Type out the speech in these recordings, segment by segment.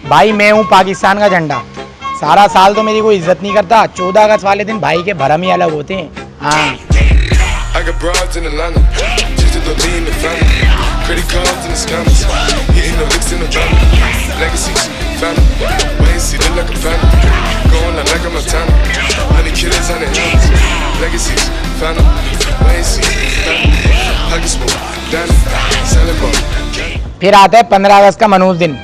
भाई मैं हूँ पाकिस्तान का झंडा। सारा साल तो मेरी कोई इज्जत नहीं करता, 14 अगस्त वाले दिन भाई के भरम ही अलग होते हैं। हाँ फिर आता है 15 अगस्त का मनहूस दिन।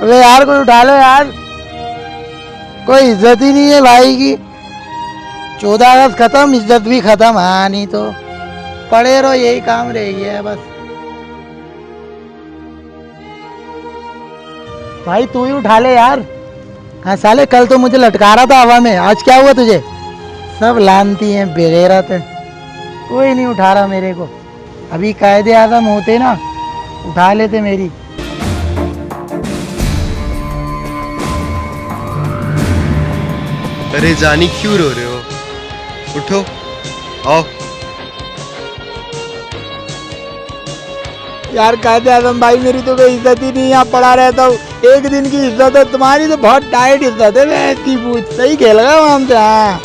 अबे यार कोई उठा लो यार, कोई इज्जत ही नहीं है भाई की। 14 अगस्त खत्म, इज्जत भी खत्म। हाँ नहीं तो पड़े रहो, यही काम रह गया है बस। भाई तू ही उठा ले यार। हाँ साले कल तो मुझे लटका रहा था हवा में, आज क्या हुआ तुझे? सब लानती हैं, बेगैरत है। कोई नहीं उठा रहा मेरे को। अभी कायदे आज़म होते ना, उठा लेते मेरी। अरे जानी क्यों रो रहे हो? उठो, आओ। यार कायदे आज़म भाई मेरी तो कोई इज्जत ही नहीं, यहाँ पड़ा रहता हूँ। एक दिन की इज्जत है, तुम्हारी तो बहुत टाइट इज्जत है। मैं इसकी पूछ सही खेल गया वहाँ से। हाँ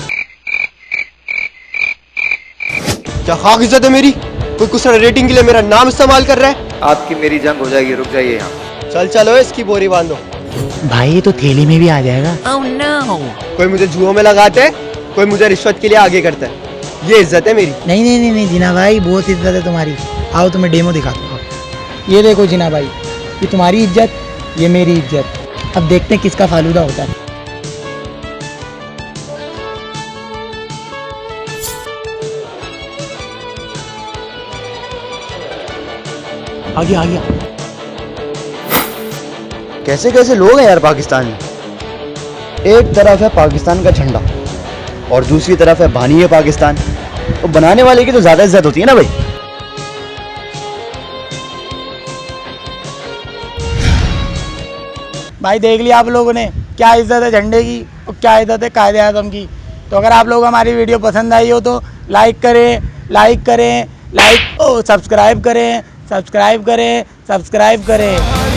क्या खाक इज्जत है मेरी? कोई कुछ रेटिंग के लिए मेरा नाम इस्तेमाल कर रहा है। आपकी मेरी जंग हो जाएगी, रुक जाइए यहाँ। चल चलो इसकी बोरी बांधो। भाई ये तो थैली में भी आ जाएगा। Oh no! कोई मुझे जुओं में लगाते है, कोई मुझे रिश्वत के लिए आगे करता है। ये इज्जत है मेरी। नहीं नहीं नहीं नहीं जीना भाई, बहुत इज्जत है तुम्हारी। आओ तुम्हें डेमो दिखाता हूँ। ये देखो जीना भाई, ये तुम्हारी इज्जत, ये मेरी इज्जत। अब देखते हैं किसका फालूदा होता है। आ गया आ गया। कैसे कैसे लोग हैं यार पाकिस्तान में। एक तरफ है पाकिस्तान का झंडा और दूसरी तरफ है बानी है पाकिस्तान। तो बनाने वाले की तो ज्यादा इज्जत होती है ना भाई। भाई देख लिया आप लोगों ने, क्या इज्जत है झंडे की और क्या इज्जत है कायदे आज़म की। तो अगर आप लोग हमारी वीडियो पसंद आई हो तो लाइक करें, सब्सक्राइब करें।